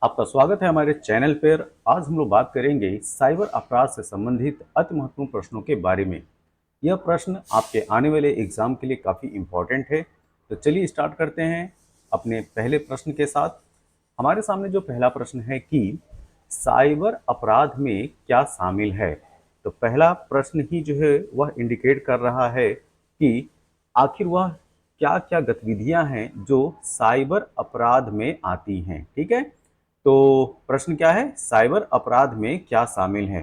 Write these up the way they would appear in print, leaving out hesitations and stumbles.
आपका स्वागत है हमारे चैनल पर। आज हम लोग बात करेंगे साइबर अपराध से संबंधित अति महत्वपूर्ण प्रश्नों के बारे में। यह प्रश्न आपके आने वाले एग्जाम के लिए काफ़ी इम्पोर्टेंट है। तो चलिए स्टार्ट करते हैं अपने पहले प्रश्न के साथ। हमारे सामने जो पहला प्रश्न है कि साइबर अपराध में क्या शामिल है। तो पहला प्रश्न ही जो है वह इंडिकेट कर रहा है कि आखिर वह क्या क्या गतिविधियां हैं जो साइबर अपराध में आती हैं। ठीक है, तो प्रश्न क्या है, साइबर अपराध में क्या शामिल है।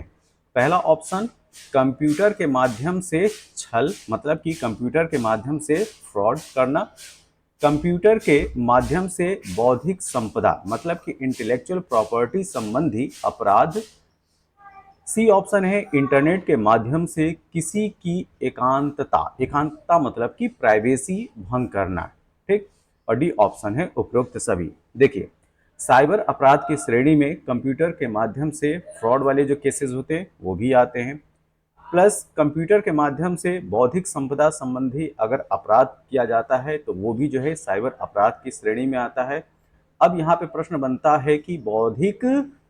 पहला ऑप्शन, कंप्यूटर के माध्यम से छल, मतलब कि कंप्यूटर के माध्यम से फ्रॉड करना। कंप्यूटर के माध्यम से बौद्धिक संपदा, मतलब कि इंटेलेक्चुअल प्रॉपर्टी संबंधी अपराध। सी ऑप्शन है, इंटरनेट के माध्यम से किसी की एकांतता, एकांतता मतलब कि प्राइवेसी भंग करना। ठीक, और डी ऑप्शन है उपरोक्त सभी। देखिए, साइबर अपराध की श्रेणी में कंप्यूटर के माध्यम से फ्रॉड वाले जो केसेस होते हैं वो भी आते हैं, प्लस कंप्यूटर के माध्यम से बौद्धिक संपदा संबंधी अगर अपराध किया जाता है तो वो भी जो है साइबर अपराध की श्रेणी में आता है। अब यहाँ पे प्रश्न बनता है कि बौद्धिक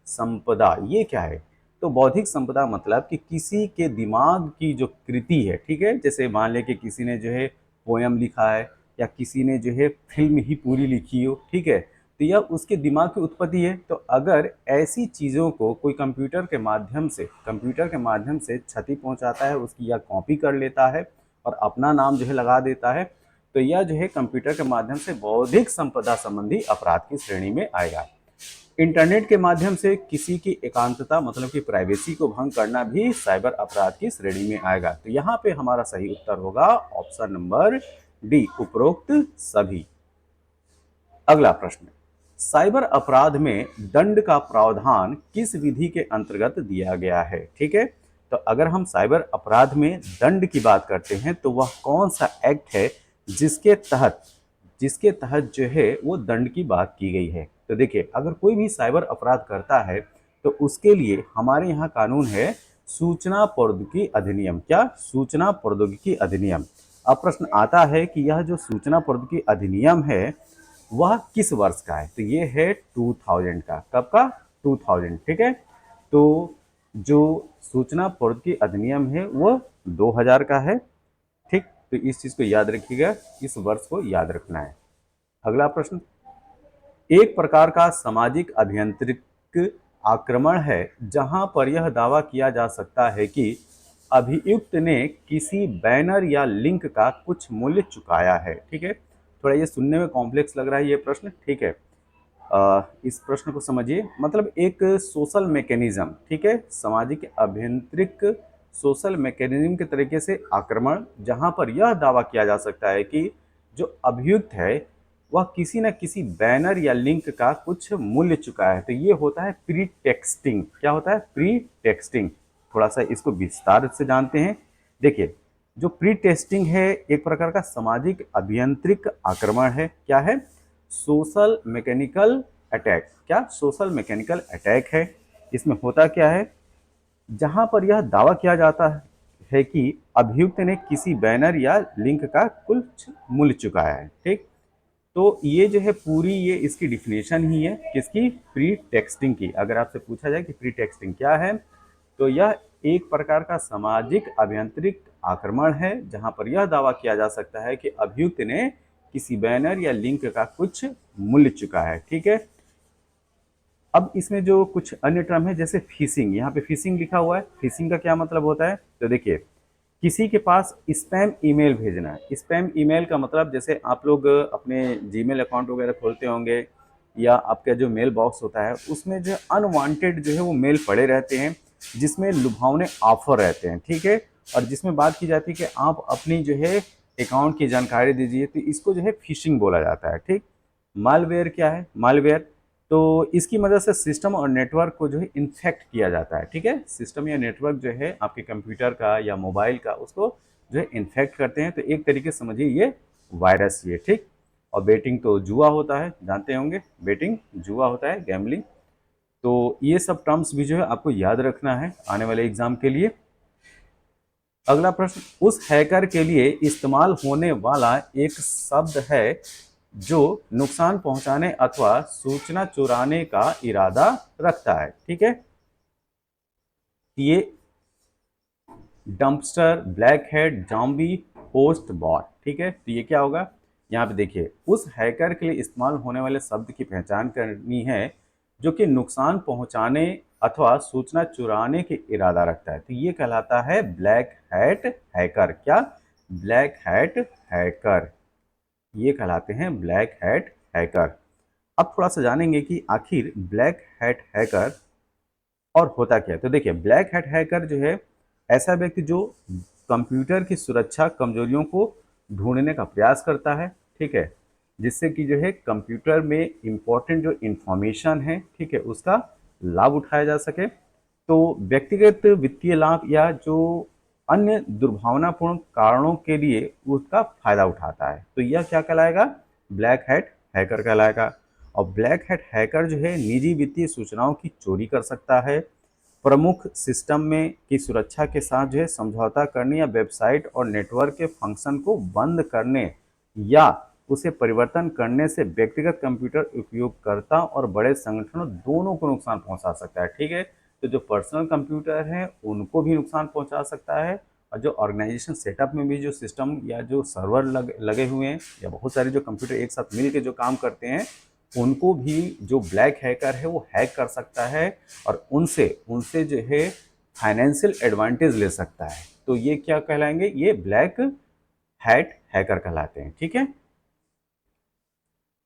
संपदा ये क्या है। तो बौद्धिक संपदा मतलब कि किसी के दिमाग की जो कृति है, ठीक है, जैसे मान लें कि किसी ने जो है पोयम लिखा है या किसी ने जो है फिल्म ही पूरी लिखी हो, ठीक है, तो यह उसके दिमाग की उत्पत्ति है। तो अगर ऐसी चीज़ों को कोई कंप्यूटर के माध्यम से क्षति पहुंचाता है, उसकी या कॉपी कर लेता है और अपना नाम जो है लगा देता है, तो यह जो है कंप्यूटर के माध्यम से बौद्धिक संपदा संबंधी अपराध की श्रेणी में आएगा। इंटरनेट के माध्यम से किसी की एकांतता मतलब कि प्राइवेसी को भंग करना भी साइबर अपराध की श्रेणी में आएगा। तो यहाँ पे हमारा सही उत्तर होगा ऑप्शन नंबर डी, उपरोक्त सभी। अगला प्रश्न, साइबर अपराध में दंड का प्रावधान किस विधि के अंतर्गत दिया गया है। ठीक है, तो अगर हम साइबर अपराध में दंड की बात करते हैं तो वह कौन सा एक्ट है जिसके तहत जो है वो दंड की बात की गई है। तो देखिए, अगर कोई भी साइबर अपराध करता है तो उसके लिए हमारे यहाँ कानून है सूचना प्रौद्योगिकी अधिनियम। क्या? सूचना प्रौद्योगिकी अधिनियम। अब प्रश्न आता है कि यह जो सूचना प्रौद्योगिकी अधिनियम है वह किस वर्ष का है। तो ये है 2000 का। कब का? 2000। ठीक है, तो जो सूचना प्रौद्योगिकी अधिनियम है वो 2000 का है। ठीक, तो इस चीज को याद रखिएगा, इस वर्ष को याद रखना है। अगला प्रश्न, एक प्रकार का सामाजिक अभियांत्रिक आक्रमण है जहां पर यह दावा किया जा सकता है कि अभियुक्त ने किसी बैनर या लिंक का कुछ मूल्य चुकाया है। ठीक है, थोड़ा ये सुनने में कॉम्प्लेक्स लग रहा है ये प्रश्न। ठीक है, इस प्रश्न को समझिए। मतलब एक सोशल मैकेनिज्म, ठीक है, सामाजिक अभियांत्रिक सोशल मैकेनिज्म के तरीके से आक्रमण जहां पर यह दावा किया जा सकता है कि जो अभियुक्त है वह किसी न किसी बैनर या लिंक का कुछ मूल्य चुकाया है। तो ये होता है प्री टेक्सटिंग। क्या होता है? Pre texting. थोड़ा सा इसको विस्तार से जानते हैं। देखिए, जो प्री टेस्टिंग है एक प्रकार का सामाजिक अभियांत्रिक आक्रमण है। क्या है? Social mechanical attack. क्या? सोशल मैकेनिकल अटैक है। इसमें होता क्या है, जहां पर यह दावा किया जाता है कि अभियुक्त ने किसी बैनर या लिंक का कुछ मूल्य चुकाया है। ठीक, तो ये जो है पूरी ये इसकी डिफिनेशन ही है किसकी? प्री टेक्सटिंग की। अगर आपसे पूछा जाए कि प्री टेक्सटिंग क्या है, तो यह एक प्रकार का सामाजिक अभियांत्रिक आक्रमण है जहां पर यह दावा किया जा सकता है कि अभियुक्त ने किसी बैनर या लिंक का कुछ मूल्य चुका है। ठीक है, अब इसमें जो कुछ अन्य टर्म है जैसे फिशिंग, यहाँ पे फिशिंग लिखा हुआ है। फिशिंग का क्या मतलब होता है? तो देखिए, किसी के पास स्पैम ईमेल भेजना है। स्पैम ईमेल का मतलब जैसे आप लोग अपने जीमेल अकाउंट वगैरह खोलते होंगे या आपका जो मेल बॉक्स होता है उसमें जो अनवांटेड जो है वो मेल पड़े रहते हैं जिसमें लुभावने ऑफर रहते हैं। ठीक है, और जिसमें बात की जाती है कि आप अपनी जो है अकाउंट की जानकारी दीजिए, तो इसको जो है फिशिंग बोला जाता है। ठीक, मालवेयर क्या है? मालवेयर, तो इसकी मदद से सिस्टम और नेटवर्क को जो है इन्फेक्ट किया जाता है। ठीक है, सिस्टम या नेटवर्क जो है आपके कंप्यूटर का या मोबाइल का उसको जो है इन्फेक्ट करते हैं। तो एक तरीके से समझिए ये वायरस ये। ठीक, और बेटिंग तो जुआ होता है, जानते होंगे, बेटिंग जुआ होता है, गैम्बलिंग। तो ये सब टर्म्स भी जो है आपको याद रखना है आने वाले एग्जाम के लिए। अगला प्रश्न, उस हैकर के लिए इस्तेमाल होने वाला एक शब्द है जो नुकसान पहुंचाने अथवा सूचना चुराने का इरादा रखता है। ठीक है, ये dumpster, black head, zombie, post bot. ठीक है, तो ये क्या होगा, यहाँ पे देखिए उस हैकर के लिए इस्तेमाल होने वाले शब्द की पहचान करनी है जो कि नुकसान पहुंचाने अथवा सूचना चुराने के इरादा रखता है। तो ये कहलाता है ब्लैक हैट हैकर। क्या? ब्लैक हैट हैकर, ये कहलाते हैं ब्लैक हैट हैकर। अब थोड़ा सा जानेंगे कि आखिर ब्लैक हैट हैकर और होता क्या है। तो देखिए ब्लैक हैट हैकर जो है ऐसा व्यक्ति जो कंप्यूटर की सुरक्षा कमजोरियों को ढूंढने का प्रयास करता है। ठीक है, जिससे कि जो है कंप्यूटर में इंपॉर्टेंट जो इंफॉर्मेशन है, ठीक है, उसका लाभ उठाया जा सके। तो व्यक्तिगत वित्तीय लाभ या जो अन्य दुर्भावनापूर्ण कारणों के लिए उसका फायदा उठाता है। तो यह क्या कहलाएगा? ब्लैक हैट हैकर कहलाएगा। और ब्लैक हैट हैकर जो है निजी वित्तीय सूचनाओं की चोरी कर सकता है, प्रमुख सिस्टम में की सुरक्षा के साथ जो है समझौता करने या वेबसाइट और नेटवर्क के फंक्शन को बंद करने या उसे परिवर्तन करने से व्यक्तिगत कंप्यूटर उपयोगकर्ता और बड़े संगठनों दोनों को नुकसान पहुंचा सकता है। ठीक है, तो जो पर्सनल कंप्यूटर हैं उनको भी नुकसान पहुंचा सकता है, और जो ऑर्गेनाइजेशन सेटअप में भी जो सिस्टम या जो सर्वर लगे हुए हैं या बहुत सारे जो कंप्यूटर एक साथ मिल के जो काम करते हैं उनको भी जो ब्लैक हैकर है वो हैक कर सकता है और उनसे उनसे जो है फाइनेंशियल एडवांटेज ले सकता है। तो ये क्या कहलाएंगे? ये ब्लैक हैट हैकर कहलाते हैं। ठीक है,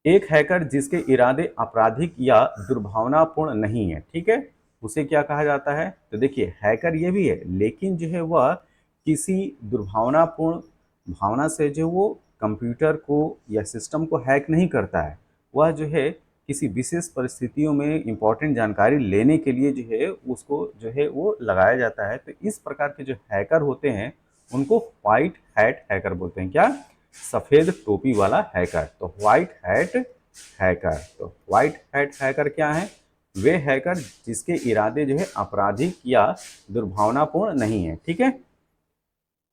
एक हैकर जिसके इरादे आपराधिक या दुर्भावनापूर्ण नहीं है, ठीक है, उसे क्या कहा जाता है? तो देखिए हैकर ये भी है, लेकिन जो है वह किसी दुर्भावनापूर्ण भावना से जो वो कंप्यूटर को या सिस्टम को हैक नहीं करता है। वह जो है किसी विशेष परिस्थितियों में इंपॉर्टेंट जानकारी लेने के लिए जो है उसको जो है वो लगाया जाता है। तो इस प्रकार के जो हैकर होते हैं उनको व्हाइट हैट हैकर बोलते हैं। क्या? सफेद टोपी वाला हैकर। तो व्हाइट हैट हैकर, तो व्हाइट हैट हैकर क्या है? वे हैकर जिसके इरादे जो है आपराधिक या दुर्भावनापूर्ण नहीं है। ठीक है,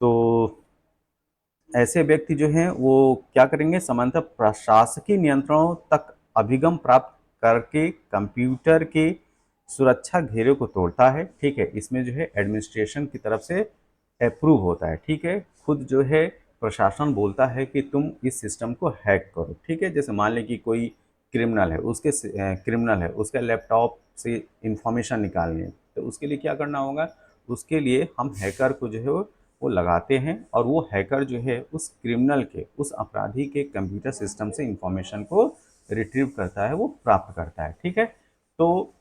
तो ऐसे व्यक्ति जो हैं वो क्या करेंगे? सामान्यतः प्रशासकीय नियंत्रणों तक अभिगम प्राप्त करके कंप्यूटर के सुरक्षा घेरे को तोड़ता है। ठीक है, इसमें जो है एडमिनिस्ट्रेशन की तरफ से अप्रूव होता है। ठीक है, खुद जो है प्रशासन बोलता है कि तुम इस सिस्टम को हैक करो। ठीक है, जैसे मान लें कि कोई क्रिमिनल है, क्रिमिनल है उसके लैपटॉप से इंफॉर्मेशन निकालनी है, तो उसके लिए क्या करना होगा? उसके लिए हम हैकर को जो है वो लगाते हैं और वो हैकर जो है उस क्रिमिनल के, उस अपराधी के कंप्यूटर सिस्टम से इंफॉर्मेशन को रिट्रीव करता है, वो प्राप्त करता है। ठीक है, तो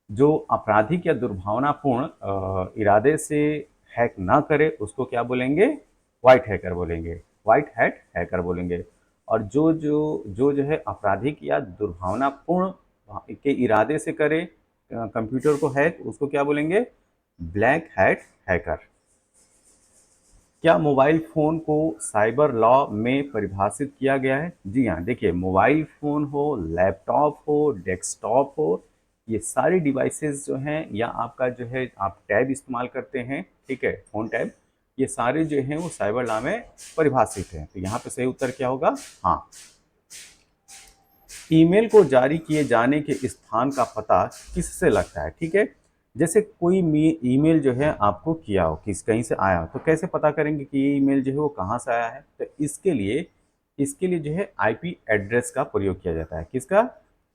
जो आपराधिक या दुर्भावनापूर्ण इरादे से हैक ना करे उसको क्या बोलेंगे? व्हाइट हैकर बोलेंगे, व्हाइट हैट हैकर बोलेंगे। और जो है आपराधिक या दुर्भावनापूर्ण के इरादे से करे कंप्यूटर को हैक, उसको क्या बोलेंगे? Black hat hacker. क्या मोबाइल फ़ोन को साइबर लॉ में परिभाषित किया गया है? जी हाँ, देखिए मोबाइल फ़ोन हो, लैपटॉप हो, डेस्कटॉप हो, ये सारी डिवाइसेस जो हैं या आपका जो है आप टैब इस्तेमाल करते हैं, ठीक है, फ़ोन टैब, ये सारे जो हैं वो साइबर लॉ में परिभाषित हैं। तो यहाँ पे सही उत्तर क्या होगा? हाँ। ईमेल को जारी किए जाने के स्थान का पता किससे लगता है? ठीक है, जैसे कोई ईमेल जो है आपको किया हो, किस कहीं से आया हो, तो कैसे पता करेंगे कि ये ईमेल जो है वो कहाँ से आया है? तो इसके लिए जो है आईपी एड्रेस का प्रयोग किया जाता है। किसका?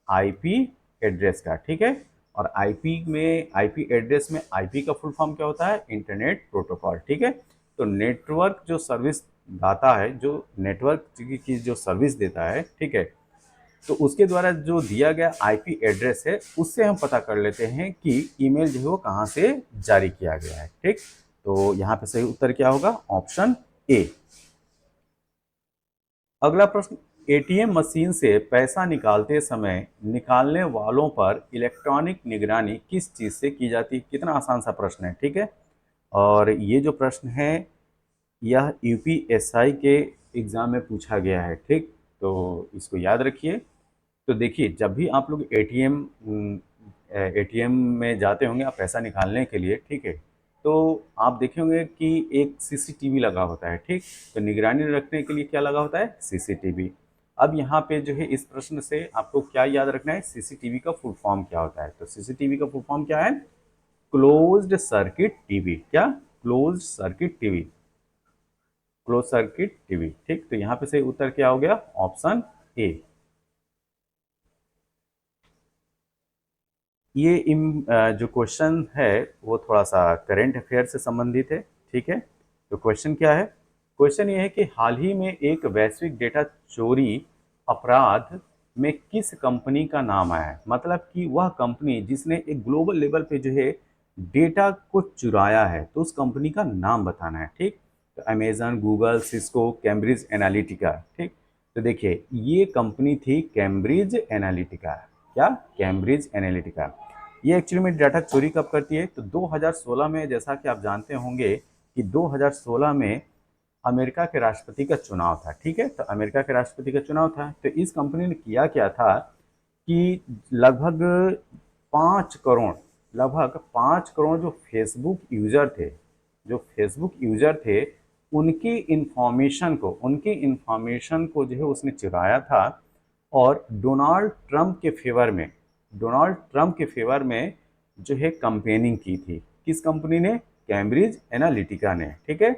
आईपी एड्रेस का। ठीक है, और आईपी एड्रेस में आईपी का फुल फॉर्म क्या होता है? Internet protocol. ठीक है, तो नेटवर्क जो सर्विस दाता है, जो नेटवर्क की जो सर्विस देता है, ठीक है, तो उसके द्वारा जो दिया गया आईपी एड्रेस है उससे हम पता कर लेते हैं कि ईमेल जो है वो कहाँ से जारी किया गया है। ठीक, तो यहाँ पे सही उत्तर क्या होगा? Option A. अगला प्रश्न, एटीएम मशीन से पैसा निकालते समय निकालने वालों पर इलेक्ट्रॉनिक निगरानी किस चीज़ से की जाती है? कितना आसान सा प्रश्न है। ठीक है, और ये जो प्रश्न है यह यूपीएसआई के एग्ज़ाम में पूछा गया है। ठीक, तो इसको याद रखिए। तो देखिए जब भी आप लोग एटीएम में जाते होंगे आप पैसा निकालने के लिए, ठीक है, तो आप देखे होंगे कि एक सीसीटीवी लगा होता है। ठीक, तो निगरानी रखने के लिए क्या लगा होता है? सीसीटीवी। अब यहाँ पे जो है इस प्रश्न से आपको क्या याद रखना है, सीसीटीवी का फुल फॉर्म क्या होता है। तो सीसीटीवी का फुल फॉर्म क्या है, क्लोज्ड सर्किट टीवी। क्या, closed circuit TV, close circuit TV. ठीक, तो यहाँ पे सही उत्तर क्या हो गया, ऑप्शन ए। ये जो क्वेश्चन है वो थोड़ा सा करंट अफेयर से संबंधित है। ठीक है, तो क्वेश्चन क्या है, क्वेश्चन ये है कि हाल ही में एक वैश्विक डेटा चोरी अपराध में किस कंपनी का नाम आया है। मतलब कि वह कंपनी जिसने एक ग्लोबल लेवल पे जो है डेटा को चुराया है, तो उस कंपनी का नाम बताना है। ठीक, तो Amazon, Google, Cisco, Cambridge Analytica. ठीक, तो देखिए ये कंपनी थी कैम्ब्रिज एनालिटिका। क्या, कैम्ब्रिज एनालिटिका। ये एक्चुअली में डाटा चोरी कब करती है, तो 2016 में, जैसा कि आप जानते होंगे कि 2016 में अमेरिका के राष्ट्रपति का चुनाव था। ठीक है, तो अमेरिका के राष्ट्रपति का चुनाव था, तो इस कंपनी ने किया क्या था कि लगभग 5 करोड़, लगभग 5 करोड़ जो फेसबुक यूजर थे, जो फेसबुक यूजर थे, उनकी इंफॉर्मेशन को जो है उसने चुराया था, और डोनाल्ड ट्रंप के फेवर में, डोनाल्ड ट्रंप के फेवर में जो है कंपेनिंग की थी। किस कंपनी ने, कैम्ब्रिज एनालिटिका ने। ठीक है,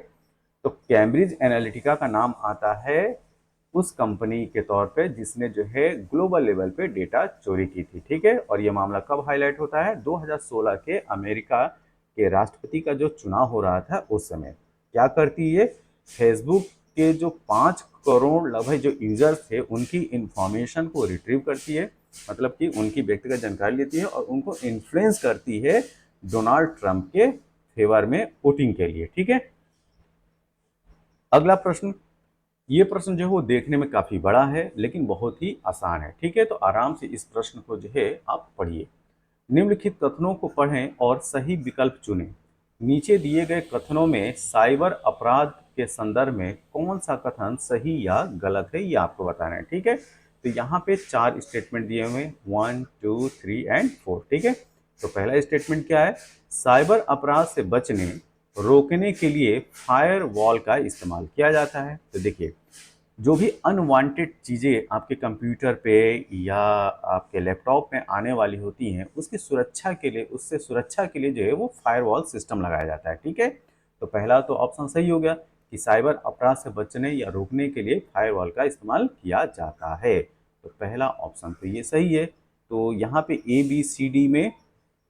तो कैम्ब्रिज एनालिटिका का नाम आता है उस कंपनी के तौर पे जिसने जो है ग्लोबल लेवल पे डेटा चोरी की थी। ठीक है, और ये मामला कब हाईलाइट होता है, 2016 के अमेरिका के राष्ट्रपति का जो चुनाव हो रहा था उस समय। क्या करती है, फेसबुक के जो 5 करोड़ लगभग जो यूजर्स थे उनकी इंफॉर्मेशन को रिट्रीव करती है, मतलब कि उनकी व्यक्तिगत जानकारी लेती है और उनको इन्फ्लुएंस करती है डोनाल्ड ट्रंप के फेवर में वोटिंग के लिए। ठीक है, अगला प्रश्न, ये प्रश्न जो है वो देखने में काफी बड़ा है लेकिन बहुत ही आसान है। ठीक है, तो आराम से इस प्रश्न को जो है आप पढ़िए। निम्नलिखित कथनों को पढ़ें और सही विकल्प चुनें। नीचे दिए गए कथनों में साइबर अपराध के संदर्भ में कौन सा कथन सही या गलत है, ये आपको बताना है। ठीक है, तो यहाँ पे 4 स्टेटमेंट दिए हुए हैं, 1, 2, 3 एंड 4। ठीक है, तो पहला स्टेटमेंट क्या है, साइबर अपराध से बचने रोकने के लिए फायर वॉल का इस्तेमाल किया जाता है। तो देखिए, जो भी अनवांटेड चीज़ें आपके कंप्यूटर पे या आपके लैपटॉप में आने वाली होती हैं, उसकी सुरक्षा के लिए, उससे सुरक्षा के लिए जो है वो फायरवॉल सिस्टम लगाया जाता है। ठीक है, तो पहला तो ऑप्शन सही हो गया कि साइबर अपराध से बचने या रोकने के लिए फायरवॉल का इस्तेमाल किया जाता है। तो पहला ऑप्शन तो ये सही है। तो यहाँ पे ए बी सी डी में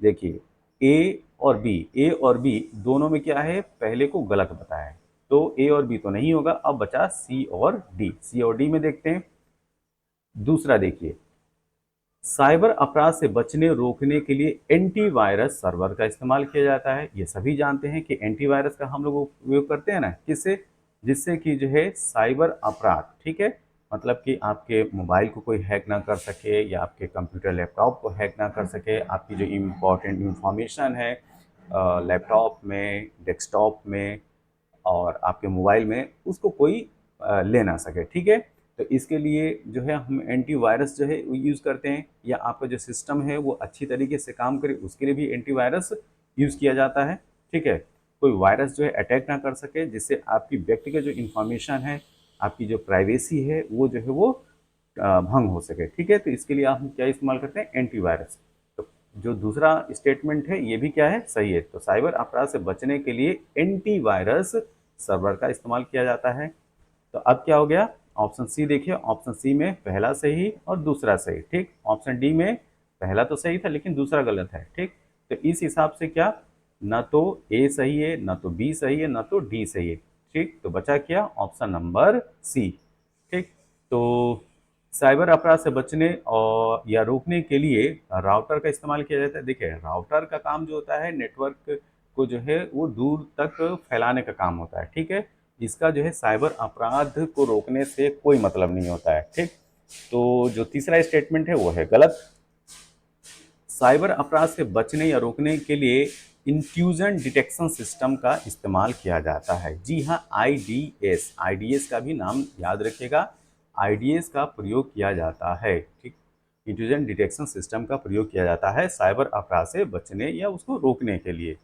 देखिए, ए और बी दोनों में क्या है, पहले को गलत बताया है, तो ए और बी तो नहीं होगा। अब बचा सी और डी। सी और डी में देखते हैं। दूसरा देखिए, साइबर अपराध से बचने रोकने के लिए एंटीवायरस सर्वर का इस्तेमाल किया जाता है। ये सभी जानते हैं कि एंटीवायरस का हम लोग उपयोग करते हैं ना, किससे, जिससे कि जो है साइबर अपराध, ठीक है, मतलब कि आपके मोबाइल को कोई हैक ना कर सके या आपके कंप्यूटर लैपटॉप को हैक ना कर सके, आपकी जो इम्पोर्टेंट इंफॉर्मेशन है लैपटॉप में, डेस्कटॉप में और आपके मोबाइल में, उसको कोई ले ना सके। ठीक है, तो इसके लिए जो है हम एंटीवायरस जो है वो यूज़ करते हैं, या आपका जो सिस्टम है वो अच्छी तरीके से काम करे उसके लिए भी एंटीवायरस यूज़ किया जाता है। ठीक है, कोई वायरस जो है अटैक ना कर सके, जिससे आपकी व्यक्तिगत जो इन्फॉर्मेशन है, आपकी जो प्राइवेसी है वो जो है वो भंग हो सके। ठीक है, तो इसके लिए हम क्या इस्तेमाल करते हैं, एंटीवायरस। तो जो दूसरा स्टेटमेंट है ये भी क्या है, सही है। तो साइबर अपराध से बचने के लिए एंटीवायरस सर्वर का इस्तेमाल किया जाता है। तो अब क्या हो गया, ऑप्शन सी देखिए, ऑप्शन सी में पहला सही और दूसरा सही। ठीक, ऑप्शन डी में पहला तो सही था लेकिन दूसरा गलत है। ठीक, तो इस हिसाब से क्या, ना तो ए सही है, ना तो बी सही है, ना तो डी सही है। ठीक, तो बचा क्या, ऑप्शन नंबर सी। ठीक, तो साइबर अपराध से बचने और या रोकने के लिए राउटर का इस्तेमाल किया जाता है। देखिए, राउटर का काम जो होता है नेटवर्क को जो है वो दूर तक फैलाने का काम होता है। ठीक है, इसका जो है साइबर अपराध को रोकने से कोई मतलब नहीं होता है। ठीक, तो जो तीसरा स्टेटमेंट है वो है गलत। साइबर अपराध से बचने या रोकने के लिए इंट्रूजन डिटेक्शन सिस्टम का इस्तेमाल किया जाता है। जी हाँ, आईडीएस, आईडीएस का भी नाम याद रखिएगा, आईडीएस का प्रयोग किया जाता है। ठीक, इंट्रूजन डिटेक्शन सिस्टम का प्रयोग किया जाता है साइबर अपराध से बचने या उसको रोकने के लिए।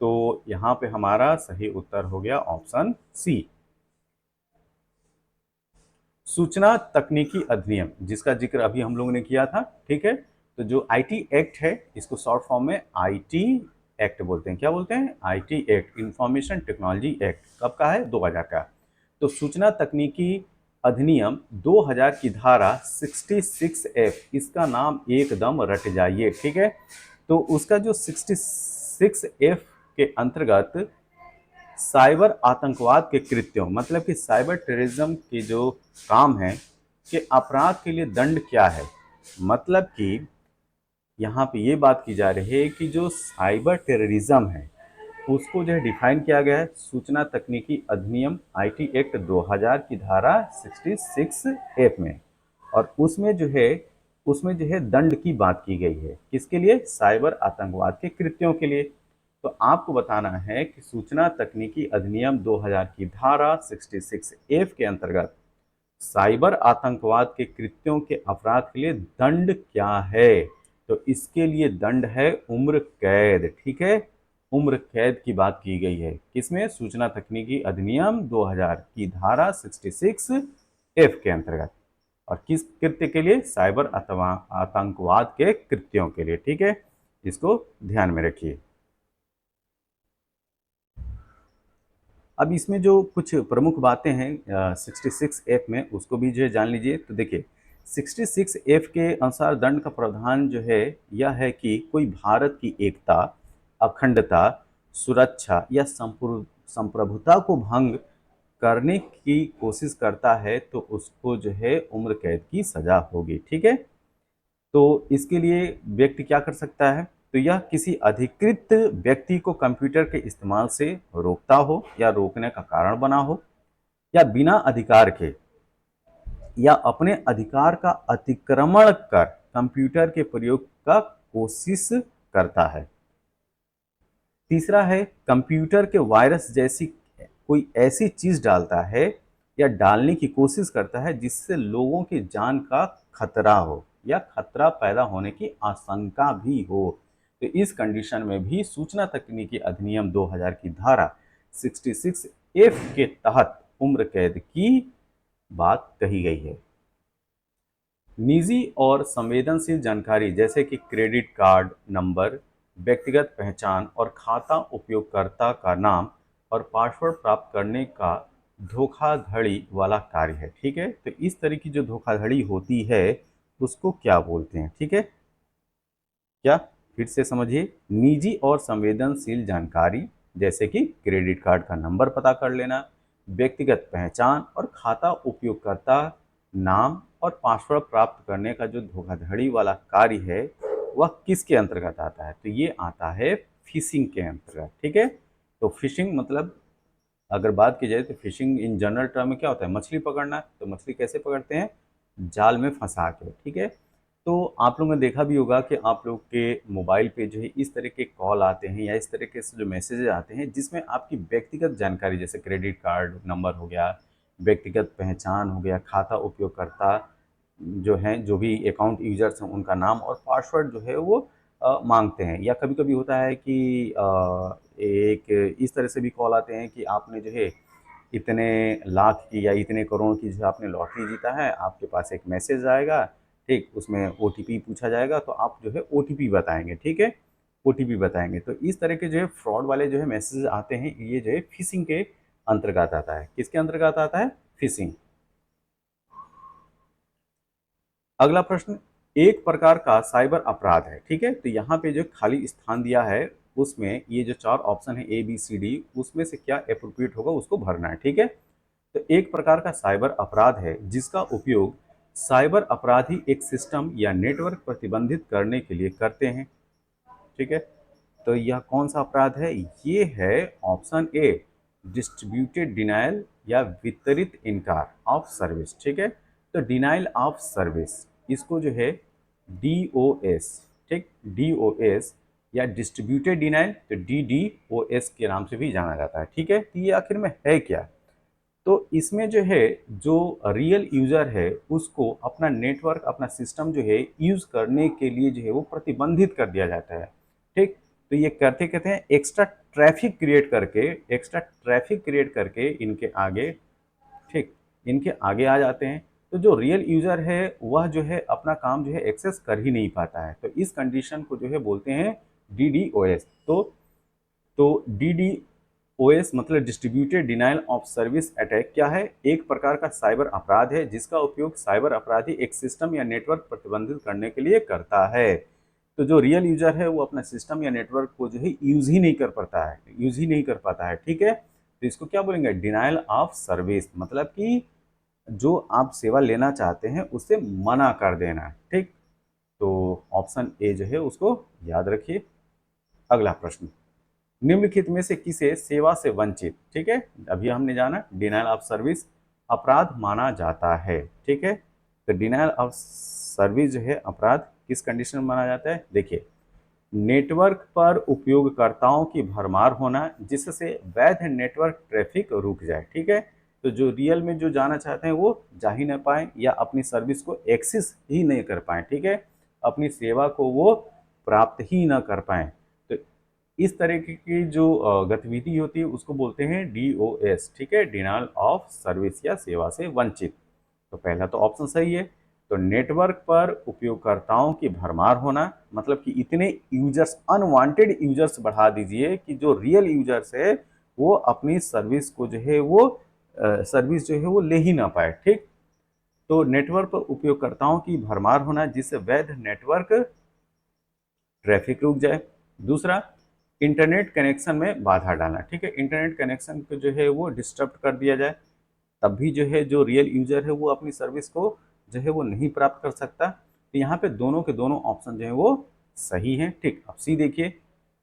तो यहाँ पे हमारा सही उत्तर हो गया ऑप्शन सी। सूचना तकनीकी अधिनियम जिसका जिक्र अभी हम लोगों ने किया था, ठीक है। तो जो आईटी एक्ट है इसको शॉर्ट फॉर्म में आईटी एक्ट बोलते हैं। क्या बोलते हैं? IT act, information technology act. कब का है? 2000 का। तो सूचना तकनीकी अधिनियम 2000 की धारा 66F, इसका नाम एकदम रट जाइए, ठीक है। तो उसका जो 66F के अंतर्गत साइबर आतंकवाद के कृत्यों, मतलब कि साइबर टेररिज्म के जो काम है कि अपराध के लिए दंड क्या है। मतलब कि यहाँ पे ये बात की जा रही है कि जो साइबर टेररिज्म है उसको जो है डिफाइन किया गया है सूचना तकनीकी अधिनियम आईटी एक्ट 2000 की धारा 66F में। और उसमें जो है दंड की बात की गई है। किसके लिए? साइबर आतंकवाद के कृत्यों के लिए। तो आपको बताना है कि सूचना तकनीकी अधिनियम 2000 की धारा 66F के अंतर्गत साइबर आतंकवाद के कृत्यों के अपराध के लिए दंड क्या है। तो इसके लिए दंड है उम्र कैद, ठीक है। उम्र कैद की बात की गई है किसमें? सूचना तकनीकी अधिनियम 2000 की धारा 66F के अंतर्गत। और किस कृत्य के लिए? साइबर आतंकवाद के कृत्यों के लिए, ठीक है। इसको ध्यान में रखिए। अब इसमें जो कुछ प्रमुख बातें हैं 66F में, उसको भी जो है जान लीजिए। तो देखिए 66F के अनुसार दंड का प्रावधान जो है यह है कि कोई भारत की एकता, अखंडता, सुरक्षा या संप्रभुता को भंग करने की कोशिश करता है तो उसको जो है उम्र कैद की सजा होगी, ठीक है। तो इसके लिए व्यक्ति क्या कर सकता है? तो यह किसी अधिकृत व्यक्ति को कंप्यूटर के इस्तेमाल से रोकता हो या रोकने का कारण बना हो, या बिना अधिकार के या अपने अधिकार का अतिक्रमण कर कंप्यूटर के प्रयोग का कोशिश करता है। तीसरा है कंप्यूटर के वायरस जैसी कोई ऐसी चीज डालता है या डालने की कोशिश करता है जिससे लोगों की जान का खतरा हो या खतरा पैदा होने की आशंका भी हो। तो इस कंडीशन में भी सूचना तकनीकी अधिनियम 2000 की धारा 66F के तहत उम्र कैद की बात कही गई है। निजी और संवेदनशील जानकारी जैसे कि क्रेडिट कार्ड नंबर, व्यक्तिगत पहचान और खाता उपयोगकर्ता का नाम और पासवर्ड प्राप्त करने का धोखाधड़ी वाला कार्य है, ठीक है। तो इस तरह की जो धोखाधड़ी होती है उसको क्या बोलते हैं, ठीक है। क्या? फिर से समझिए। निजी और संवेदनशील जानकारी जैसे कि क्रेडिट कार्ड का नंबर पता कर लेना, व्यक्तिगत पहचान और खाता उपयोगकर्ता नाम और पासवर्ड प्राप्त करने का जो धोखाधड़ी वाला कार्य है वह किसके अंतर्गत आता है? तो ये आता है फिशिंग के अंतर्गत, ठीक है। तो फिशिंग मतलब अगर बात की जाए तो फिशिंग इन जनरल टर्म में क्या होता है? मछली पकड़ना। तो मछली कैसे पकड़ते हैं? जाल में फंसा के, ठीक है। तो आप लोगों ने देखा भी होगा कि आप लोग के मोबाइल पे जो है इस तरह के कॉल आते हैं या इस तरीके से जो मैसेजेस आते हैं जिसमें आपकी व्यक्तिगत जानकारी जैसे क्रेडिट कार्ड नंबर हो गया, व्यक्तिगत पहचान हो गया, खाता उपयोगकर्ता जो हैं, जो भी अकाउंट यूजर्स हैं उनका नाम और पासवर्ड जो है वो मांगते हैं। या कभी कभी होता है कि एक इस तरह से भी कॉल आते हैं कि आपने जो है इतने लाख की या इतने करोड़ की जो आपने लॉटरी जीता है, आपके पास एक मैसेज आएगा, ठीक, उसमें ओटीपी पूछा जाएगा तो आप जो है ओटीपी बताएंगे, ठीक है। ओटीपी बताएंगे। तो इस तरह के जो है फ्रॉड वाले जो है मैसेज आते हैं, ये जो है फिशिंग के अंतर्गत आता है। किसके अंतर्गत आता है? फिशिंग। अगला प्रश्न, एक प्रकार का साइबर अपराध है, ठीक है। तो यहाँ पे जो खाली स्थान दिया है उसमें ये जो चार ऑप्शन है ए बी सी डी, उसमें से क्या अप्रोप्रिएट होगा उसको भरना है, ठीक है। तो एक प्रकार का साइबर अपराध है जिसका उपयोग साइबर अपराधी एक सिस्टम या नेटवर्क प्रतिबंधित करने के लिए करते हैं, ठीक है। तो यह कौन सा अपराध है? ये है ऑप्शन ए, डिस्ट्रीब्यूटेड डिनायल या वितरित इनकार ऑफ सर्विस, ठीक है। तो डिनाइल ऑफ सर्विस इसको जो है डीओएस, ठीक, डीओएस या डिस्ट्रीब्यूटेड डिनाइल, तो डीडीओएस के नाम से भी जाना जाता है, ठीक है। तो ये आखिर में है क्या? तो इसमें जो है जो रियल यूजर है उसको अपना नेटवर्क, अपना सिस्टम जो है यूज करने के लिए जो है वो प्रतिबंधित कर दिया जाता है, ठीक। तो ये करते कहते हैं एक्स्ट्रा ट्रैफिक क्रिएट करके इनके आगे, ठीक, इनके आगे आ जाते हैं तो जो रियल यूजर है वह जो है अपना काम जो है एक्सेस कर ही नहीं पाता है। तो इस कंडीशन को जो है बोलते हैं DDoS। तो DDoS मतलब distributed denial of service attack क्या है? एक प्रकार का साइबर अपराध है जिसका उपयोग साइबर अपराधी एक सिस्टम या नेटवर्क प्रतिबंधित करने के लिए करता है। तो जो रियल यूजर है वो अपना सिस्टम या नेटवर्क को जो है यूज ही नहीं कर पाता है, ठीक है। तो इसको क्या बोलेंगे? डिनायल ऑफ सर्विस, मतलब कि जो आप सेवा लेना चाहते हैं उससे मना कर देना, ठीक। तो ऑप्शन ए जो है उसको याद रखिए। अगला प्रश्न, निम्नलिखित में से किसे सेवा से वंचित, ठीक है, अभी हमने जाना डिनायल ऑफ सर्विस अपराध माना जाता है, ठीक है। तो डिनायल ऑफ सर्विस जो है अपराध किस कंडीशन में माना जाता है? देखिए, नेटवर्क पर उपयोगकर्ताओं की भरमार होना जिससे वैध नेटवर्क ट्रैफिक रुक जाए, ठीक है। तो जो रियल में जो जाना चाहते हैं वो जा ही ना पाए या अपनी सर्विस को एक्सेस ही नहीं कर पाए, ठीक है, अपनी सेवा को वो प्राप्त ही ना कर पाए। तो इस तरह की जो गतिविधि होती है उसको बोलते हैं DOS, ठीक है, डिनायल ऑफ सर्विस या सेवा से वंचित। तो पहला तो ऑप्शन सही है। तो नेटवर्क पर उपयोगकर्ताओं की भरमार होना मतलब कि इतने यूजर्स, अनवांटेड यूजर्स बढ़ा दीजिए कि जो रियल यूजर्स है वो अपनी सर्विस को जो है वो सर्विस जो है वो ले ही ना पाए, ठीक। तो नेटवर्क पर उपयोगकर्ताओं की भरमार होना जिससे वैध नेटवर्क ट्रैफिक रुक जाए। दूसरा, इंटरनेट कनेक्शन में बाधा डालना, ठीक है, इंटरनेट कनेक्शन को जो है वो डिस्टर्ब कर दिया जाए, तब भी जो है जो रियल यूजर है वो अपनी सर्विस को जो है वो नहीं प्राप्त कर सकता। तो यहाँ पे दोनों के दोनों ऑप्शन जो है वो सही हैं, ठीक। अब सी देखिए,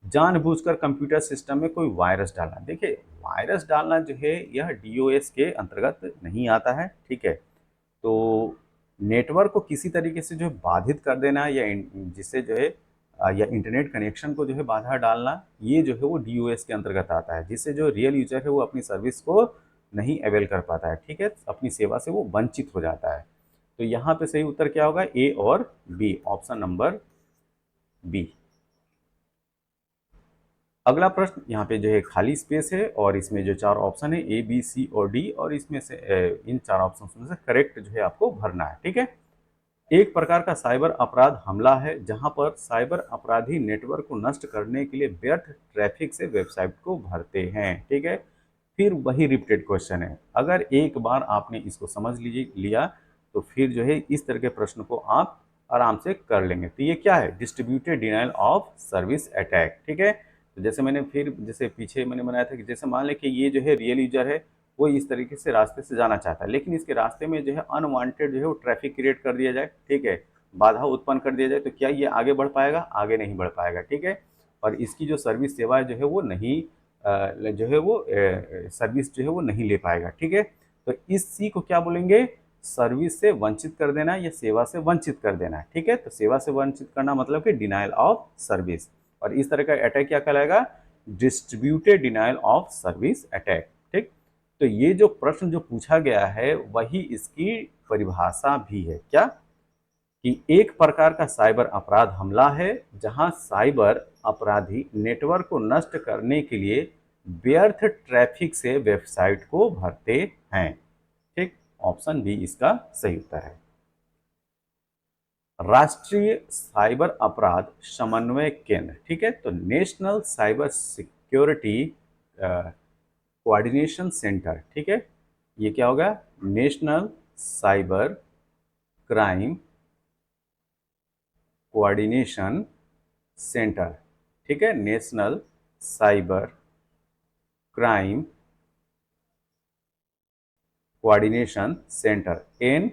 जानबूझकर कंप्यूटर सिस्टम में कोई वायरस डालना। देखिए, वायरस डालना जो है यह DOS के अंतर्गत नहीं आता है, ठीक है। तो नेटवर्क को किसी तरीके से जो है बाधित कर देना या जिससे जो है या इंटरनेट कनेक्शन को जो है बाधा डालना, ये जो है वो DOS के अंतर्गत आता है, जिससे जो रियल यूजर है वो अपनी सर्विस को नहीं अवेल कर पाता है, ठीक है, अपनी सेवा से वो वंचित हो जाता है। तो यहाँ पे सही उत्तर क्या होगा? ए और बी, ऑप्शन नंबर बी। अगला प्रश्न, यहाँ पे जो है खाली स्पेस है और इसमें जो चार ऑप्शन है A B C और D, और इसमें से इन चार ऑप्शन में से करेक्ट जो है आपको भरना है, ठीक है। एक प्रकार का साइबर अपराध हमला है जहां पर साइबर अपराधी नेटवर्क को नष्ट करने के लिए व्यर्थ ट्रैफिक से वेबसाइट को भरते हैं, ठीक है। फिर वही रिपीटेड क्वेश्चन है, अगर एक बार आपने इसको समझ लिया तो फिर जो है इस तरह के प्रश्न को आप आराम से कर लेंगे। तो ये क्या है? Distributed denial of service attack, ठीक है। तो जैसे मैंने फिर जैसे पीछे मैंने बनाया था कि जैसे मान लें कि ये जो है रियल यूजर है वो इस तरीके से रास्ते से जाना चाहता है, लेकिन इसके रास्ते में जो है अनवांटेड जो है वो ट्रैफिक क्रिएट कर दिया जाए, ठीक है, बाधा उत्पन्न कर दिया जाए, तो क्या ये आगे बढ़ पाएगा? आगे नहीं बढ़ पाएगा, ठीक है। और इसकी जो सर्विस सेवा जो है वो नहीं जो है वो सर्विस जो है वो नहीं ले पाएगा, ठीक है। तो इस सी को क्या बोलेंगे? सर्विस से वंचित कर देना या सेवा से वंचित कर देना, ठीक है। तो सेवा से वंचित करना मतलब कि डिनायल ऑफ सर्विस, और इस तरह का अटैक क्या कहलाएगा? Distributed denial of service attack, ठीक। तो ये जो प्रश्न जो पूछा गया है वही इसकी परिभाषा भी है, क्या? कि एक प्रकार का साइबर अपराध हमला है जहां साइबर अपराधी नेटवर्क को नष्ट करने के लिए व्यर्थ ट्रैफिक से वेबसाइट को भरते हैं, ठीक। ऑप्शन बी इसका सही उत्तर है। राष्ट्रीय साइबर अपराध समन्वय केंद्र, ठीक है, तो national cyber security coordination centre, ठीक है, ये क्या होगा? National cyber crime coordination centre, ठीक है, national cyber crime coordination centre, एन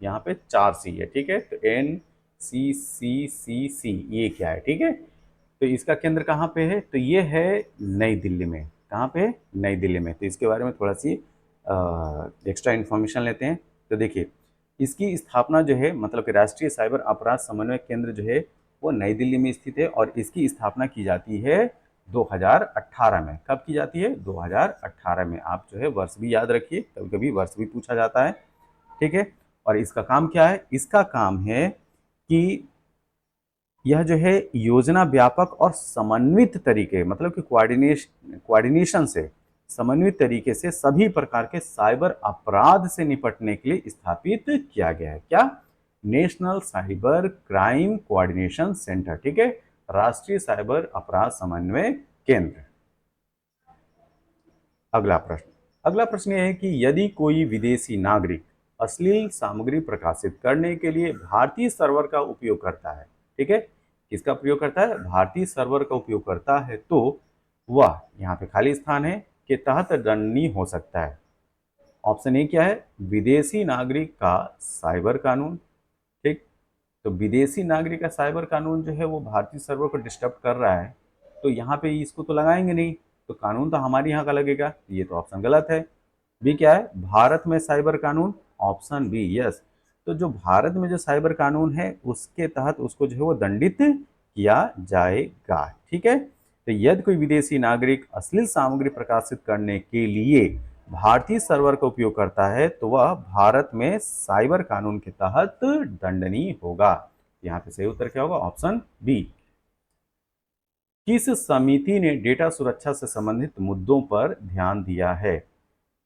यहाँ पे 4C है, ठीक है, तो NCCCC ये क्या है, ठीक है। तो इसका केंद्र कहाँ पे है? तो ये है नई दिल्ली में। कहाँ पे है? नई दिल्ली में। तो इसके बारे में थोड़ा सी एक्स्ट्रा इन्फॉर्मेशन लेते हैं। तो देखिए, इसकी स्थापना जो है मतलब कि राष्ट्रीय साइबर अपराध समन्वय केंद्र जो है वो नई दिल्ली में स्थित है, और इसकी स्थापना की जाती है 2018 में। कब की जाती है? 2018 में। आप जो है वर्ष भी याद रखिए, कभी कभी वर्ष भी पूछा जाता है, ठीक है। और इसका काम क्या है? इसका काम है कि यह जो है योजना व्यापक और समन्वित तरीके मतलब कि कोऑर्डिनेशन से समन्वित तरीके से सभी प्रकार के साइबर अपराध से निपटने के लिए स्थापित किया गया है। क्या? National cyber crime coordination centre, ठीक है, राष्ट्रीय साइबर अपराध समन्वय केंद्र। अगला प्रश्न यह है कि यदि कोई विदेशी नागरिक अश्लील सामग्री प्रकाशित करने के लिए भारतीय सर्वर का उपयोग करता है, ठीक है, किसका प्रयोग करता है? भारतीय सर्वर का उपयोग करता है, तो वह, यहाँ पे खाली स्थान है, के तहत दंडनीय हो सकता है। ऑप्शन ए क्या है? विदेशी नागरिक का साइबर कानून, ठीक। तो विदेशी नागरिक का साइबर कानून जो है वो भारतीय सर्वर को डिस्टर्ब कर रहा है, तो यहाँ पे इसको तो लगाएंगे नहीं, तो कानून तो हमारे यहाँ का लगेगा, ये तो ऑप्शन गलत है। बी क्या है? भारत में साइबर कानून, ऑप्शन बी यस। तो जो भारत में जो साइबर कानून है उसके तहत उसको जो है वो दंडित किया जाएगा, ठीक है। तो यदि कोई विदेशी नागरिक अश्लील सामग्री प्रकाशित करने के लिए भारतीय सर्वर का उपयोग करता है तो वह भारत में साइबर कानून के तहत दंडनीय होगा। यहाँ पे सही उत्तर क्या होगा? Option B. किस समिति ने डेटा सुरक्षा से संबंधित मुद्दों पर ध्यान दिया है?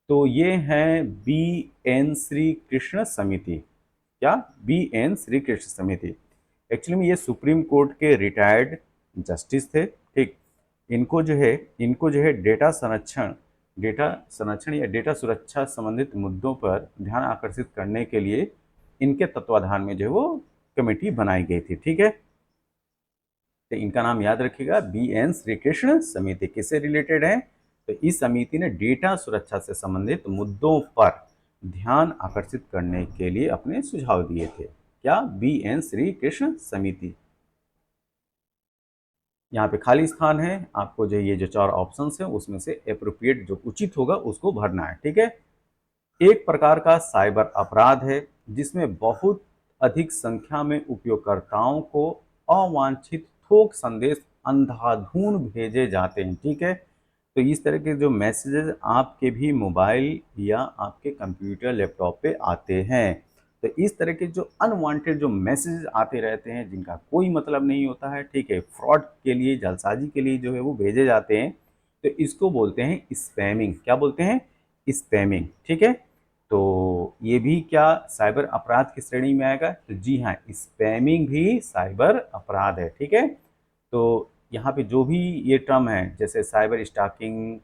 तो ये है बी एन श्री कृष्ण समिति। क्या? बी एन श्री कृष्ण समिति। एक्चुअली में ये सुप्रीम कोर्ट के रिटायर्ड जस्टिस थे, ठीक। इनको जो है डेटा संरक्षण या डेटा सुरक्षा संबंधित मुद्दों पर ध्यान आकर्षित करने के लिए इनके तत्वाधान में जो है वो कमेटी बनाई गई थी, ठीक है। तो इनका नाम याद रखिएगा, बी एन श्री कृष्ण समिति। किससे रिलेटेड है? तो इस समिति ने डेटा सुरक्षा से संबंधित मुद्दों पर ध्यान आकर्षित करने के लिए अपने सुझाव दिए थे। क्या? बी एन श्री कृष्ण समिति। यहाँ पे खाली स्थान है, आपको जो ये जो 4 ऑप्शंस हैं उसमें से एप्रोप्रिएट जो उचित होगा उसको भरना है, ठीक है। एक प्रकार का साइबर अपराध है जिसमें बहुत अधिक संख्या में उपयोगकर्ताओं को अवांछित थोक संदेश अंधाधुंध भेजे जाते हैं, ठीक है। तो इस तरह के जो मैसेजेस आपके भी मोबाइल या आपके कंप्यूटर लैपटॉप पे आते हैं, तो इस तरह के जो अनवांटेड जो मैसेजेस आते रहते हैं जिनका कोई मतलब नहीं होता है, ठीक है, फ्रॉड के लिए, जालसाजी के लिए जो है वो भेजे जाते हैं, तो इसको बोलते हैं स्पैमिंग। क्या बोलते हैं? स्पैमिंग, ठीक है। तो ये भी क्या साइबर अपराध की श्रेणी में आएगा? तो जी हाँ, स्पैमिंग भी साइबर अपराध है, ठीक है। तो यहाँ पे जो भी ये टर्म है जैसे साइबर स्टॉकिंग,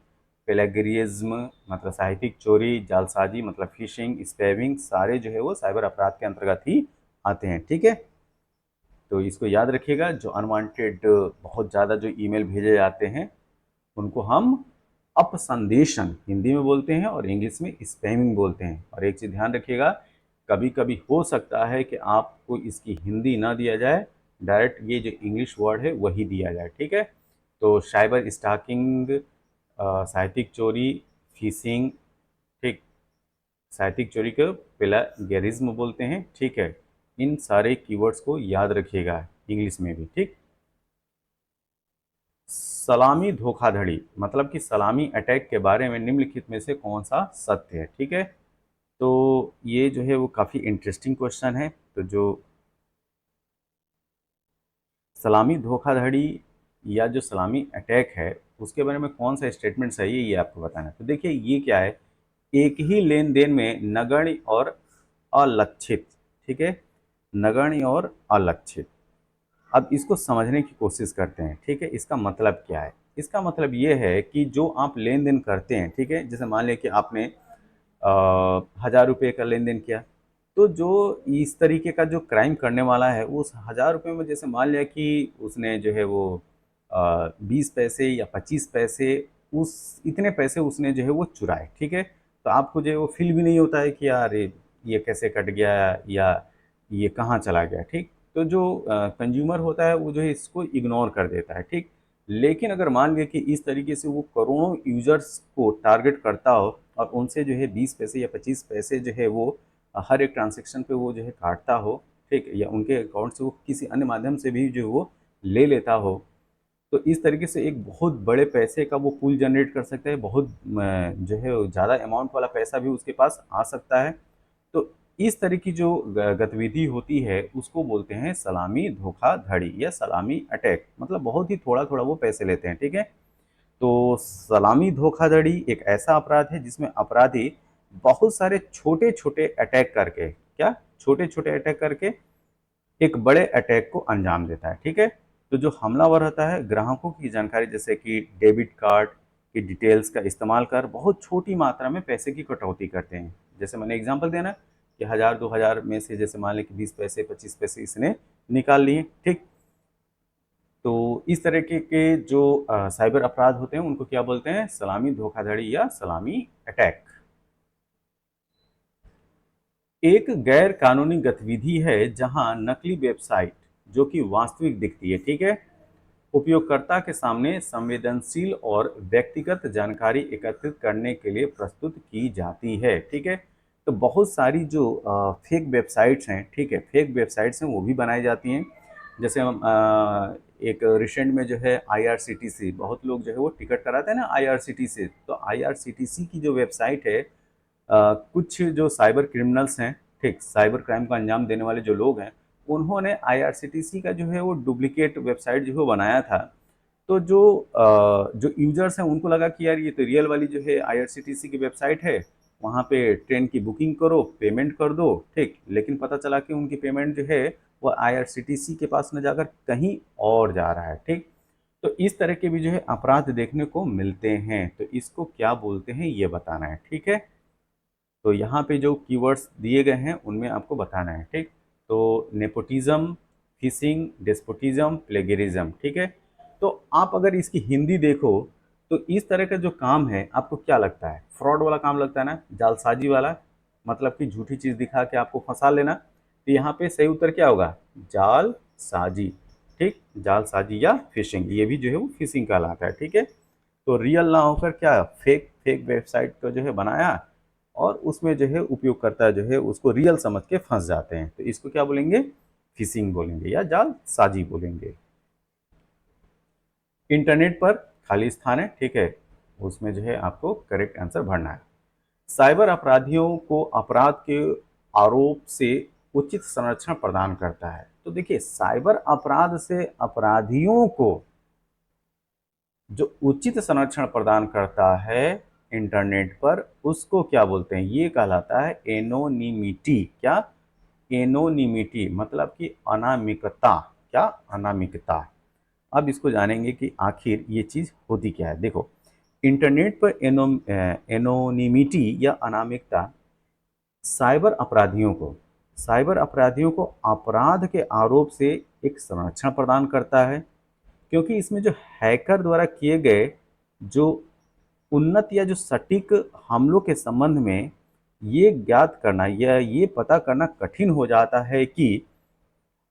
प्लेगरिज्म मतलब साहित्यिक चोरी, जालसाजी मतलब फिशिंग, स्पैमिंग, सारे जो है वो साइबर अपराध के अंतर्गत ही आते हैं, ठीक है। तो इसको याद रखिएगा, जो अनवांटेड बहुत ज़्यादा जो ईमेल भेजे जाते हैं उनको हम अपसंदेशन हिंदी में बोलते हैं और इंग्लिश में स्पैमिंग बोलते हैं। और एक चीज़ ध्यान रखिएगा, कभी कभी हो सकता है कि आपको इसकी हिंदी ना दिया जाए, डायरेक्ट ये जो इंग्लिश वर्ड है वही दिया जाए, ठीक है। तो साइबर स्टॉकिंग, साहित्यिक चोरी, फिशिंग, ठीक, साहित्यिक चोरी को प्लेगरिज्म बोलते हैं, ठीक है। इन सारे कीवर्ड्स को याद रखिएगा इंग्लिश में भी, ठीक। सलामी धोखाधड़ी मतलब कि सलामी अटैक के बारे में निम्नलिखित में से कौन सा सत्य है, ठीक है। तो ये जो है वो काफ़ी इंटरेस्टिंग क्वेश्चन है। तो जो सलामी धोखाधड़ी या जो सलामी अटैक है उसके बारे में कौन सा स्टेटमेंट सही है ये आपको बताना है। तो देखिए ये क्या है, एक ही लेन देन में नगण्य और अलक्षित, ठीक है, नगण्य और अलक्षित। अब इसको समझने की कोशिश करते हैं, ठीक है। इसका मतलब क्या है? इसका मतलब ये है कि जो आप लेन देन करते हैं, ठीक है, जैसे मान लिया कि आपने 1000 रुपये का लेन देन किया, तो जो इस तरीके का जो क्राइम करने वाला है उस 1000 रुपये में जैसे मान लिया कि उसने जो है वो 20 पैसे या 25 पैसे, उस इतने पैसे उसने जो है वो चुराए, ठीक है। तो आपको जो है वो फील भी नहीं होता है कि यार ये कैसे कट गया या ये कहाँ चला गया, ठीक। तो जो कंज्यूमर होता है वो जो है इसको इग्नोर कर देता है, ठीक। लेकिन अगर मान लिया कि इस तरीके से वो करोड़ों यूजर्स को टारगेट करता हो और उनसे जो है 20 पैसे या 25 पैसे जो है वो हर एक ट्रांजैक्शन पे वो जो है काटता हो, ठीक, या उनके अकाउंट से वो किसी अन्य माध्यम से भी जो वो ले लेता हो, तो इस तरीके से एक बहुत बड़े पैसे का वो पूल जनरेट कर सकता है, बहुत जो है ज़्यादा अमाउंट वाला पैसा भी उसके पास आ सकता है। तो इस तरह की जो गतिविधि होती है उसको बोलते हैं सलामी धोखाधड़ी या सलामी अटैक, मतलब बहुत ही थोड़ा थोड़ा वो पैसे लेते हैं, ठीक है। तो सलामी धोखाधड़ी एक ऐसा अपराध है जिसमें अपराधी बहुत सारे छोटे छोटे अटैक करके, क्या छोटे छोटे अटैक करके एक बड़े अटैक को अंजाम देता है। ठीक है, तो जो हमलावर होता है ग्राहकों की जानकारी जैसे कि डेबिट कार्ड की डिटेल्स का इस्तेमाल कर बहुत छोटी मात्रा में पैसे की कटौती करते हैं। जैसे मैंने एग्जांपल दिया ना कि 1000 2000 में से जैसे मान लें कि 20 पैसे 25 पैसे इसने निकाल लिए। ठीक, तो इस तरह के जो साइबर अपराध होते हैं उनको क्या बोलते हैं, सलामी धोखाधड़ी या सलामी अटैक। एक गैर कानूनी गतिविधि है जहां नकली वेबसाइट जो कि वास्तविक दिखती है, ठीक है, उपयोगकर्ता के सामने संवेदनशील और व्यक्तिगत जानकारी एकत्रित करने के लिए प्रस्तुत की जाती है। ठीक है, तो बहुत सारी जो फेक वेबसाइट्स हैं, ठीक है, फेक वेबसाइट्स हैं वो भी बनाई जाती हैं। जैसे हम एक रिसेंट में जो है आईआरसीटीसी, बहुत लोग जो है वो टिकट कराते हैं ना आईआरसीटीसी, तो आईआरसीटीसी की जो वेबसाइट है, कुछ जो साइबर क्रिमिनल्स हैं, ठीक, साइबर क्राइम को अंजाम देने वाले जो लोग हैं, उन्होंने आईआरसीटीसी का जो है वो डुप्लीकेट वेबसाइट जो है वो बनाया था। तो जो यूजर्स हैं उनको लगा कि यार ये तो रियल वाली जो है आईआरसीटीसी की वेबसाइट है, वहाँ पे ट्रेन की बुकिंग करो, पेमेंट कर दो, ठीक, लेकिन पता चला कि उनकी पेमेंट जो है वो आईआरसीटीसी के पास न जाकर कहीं और जा रहा है। ठीक, तो इस तरह के भी जो है अपराध देखने को मिलते हैं, तो इसको क्या बोलते हैं ये बताना है। ठीक है, तो यहाँ पे जो कीवर्ड्स दिए गए हैं उनमें आपको बताना है। ठीक, तो नेपोटिज्म, फिशिंग, डेस्पोटिज्म, प्लेगरिज्म। ठीक है, तो आप अगर इसकी हिंदी देखो तो इस तरह का जो काम है आपको क्या लगता है, फ्रॉड वाला काम लगता है ना, जालसाजी वाला, मतलब कि झूठी चीज़ दिखा के आपको फंसा लेना। तो यहाँ पे सही उत्तर क्या होगा, जालसाजी। ठीक, जालसाजी या फिशिंग, ये भी जो है वो फिशिंग कहलाता है। ठीक है, तो रियल ना होकर क्या फेक फेक वेबसाइट को जो है बनाया और उसमें जो है उपयोगकर्ता जो है उसको रियल समझ के फंस जाते हैं, तो इसको क्या बोलेंगे, फिशिंग बोलेंगे या जालसाजी बोलेंगे। इंटरनेट पर खाली स्थान है, ठीक है, उसमें जो है आपको करेक्ट आंसर भरना है। साइबर अपराधियों को अपराध के आरोप से उचित संरक्षण प्रदान करता है। तो देखिए साइबर अपराध से अपराधियों को जो उचित संरक्षण प्रदान करता है इंटरनेट पर, उसको क्या बोलते हैं, ये कहलाता है एनोनिमिटी। क्या, एनोनिमिटी मतलब कि अनामिकता। क्या, अनामिकता। अब इसको जानेंगे कि आखिर ये चीज़ होती क्या है। देखो, इंटरनेट पर एनोनिमिटी या अनामिकता साइबर अपराधियों को अपराध के आरोप से एक संरक्षण प्रदान करता है, क्योंकि इसमें जो हैकर द्वारा किए गए जो उन्नत या जो सटीक हमलों के संबंध में ये ज्ञात करना या ये पता करना कठिन हो जाता है कि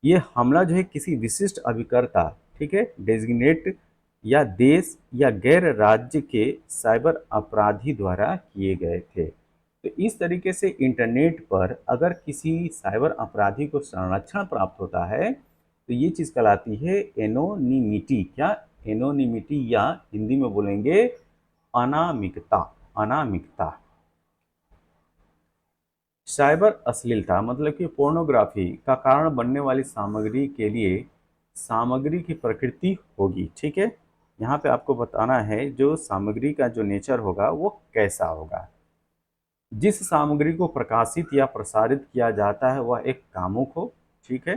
ये हमला जो है किसी विशिष्ट अभिकर्ता, ठीक है, डेजिग्नेट या देश या गैर राज्य के साइबर अपराधी द्वारा किए गए थे। तो इस तरीके से इंटरनेट पर अगर किसी साइबर अपराधी को संरक्षण प्राप्त होता है तो ये चीज़ कहलाती है एनोनिमिटी। क्या, एनोनिमिटी या हिंदी में बोलेंगे अनामिकता। अनामिकता। साइबर अश्लीलता मतलब कि पोर्नोग्राफी का कारण बनने वाली सामग्री के लिए सामग्री की प्रकृति होगी। ठीक है, यहाँ पे आपको बताना है जो सामग्री का जो नेचर होगा वो कैसा होगा। जिस सामग्री को प्रकाशित या प्रसारित किया जाता है वह एक कामुक हो। ठीक है,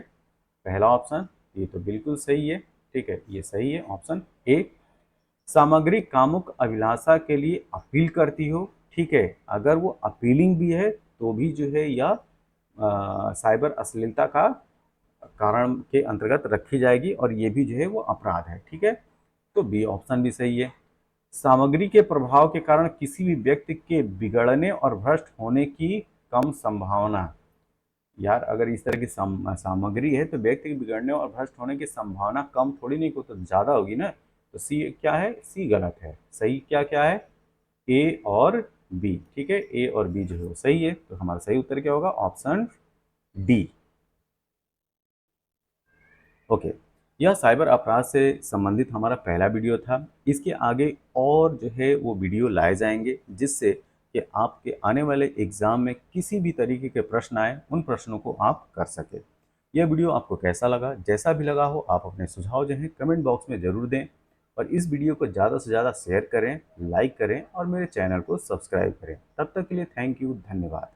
पहला ऑप्शन, ये तो बिल्कुल सही है। ठीक है, ये सही है ऑप्शन ए। सामग्री कामुक अभिलाषा के लिए अपील करती हो। ठीक है, अगर वो अपीलिंग भी है तो भी जो है यह साइबर अश्लीलता का कारण के अंतर्गत रखी जाएगी और ये भी जो है वो अपराध है। ठीक है, तो बी ऑप्शन भी सही है। सामग्री के प्रभाव के कारण किसी भी व्यक्ति के बिगड़ने और भ्रष्ट होने की कम संभावना। यार अगर इस तरह की सामग्री है तो व्यक्ति के बिगड़ने और भ्रष्ट होने की संभावना कम थोड़ी नहीं, को तो ज़्यादा होगी ना। तो सी क्या है, सी गलत है। सही क्या क्या है, ए और बी। ठीक है, ए और बी जो है वो सही है, तो हमारा सही उत्तर क्या होगा, ऑप्शन डी। ओके, यह साइबर अपराध से संबंधित हमारा पहला वीडियो था। इसके आगे और जो है वो वीडियो लाए जाएंगे जिससे कि आपके आने वाले एग्जाम में किसी भी तरीके के प्रश्न आए उन प्रश्नों को आप कर सके। यह वीडियो आपको कैसा लगा, जैसा भी लगा हो आप अपने सुझाव जो है कमेंट बॉक्स में ज़रूर दें और इस वीडियो को ज़्यादा से ज़्यादा शेयर करें, लाइक करें और मेरे चैनल को सब्सक्राइब करें। तब तक के लिए थैंक यू, धन्यवाद।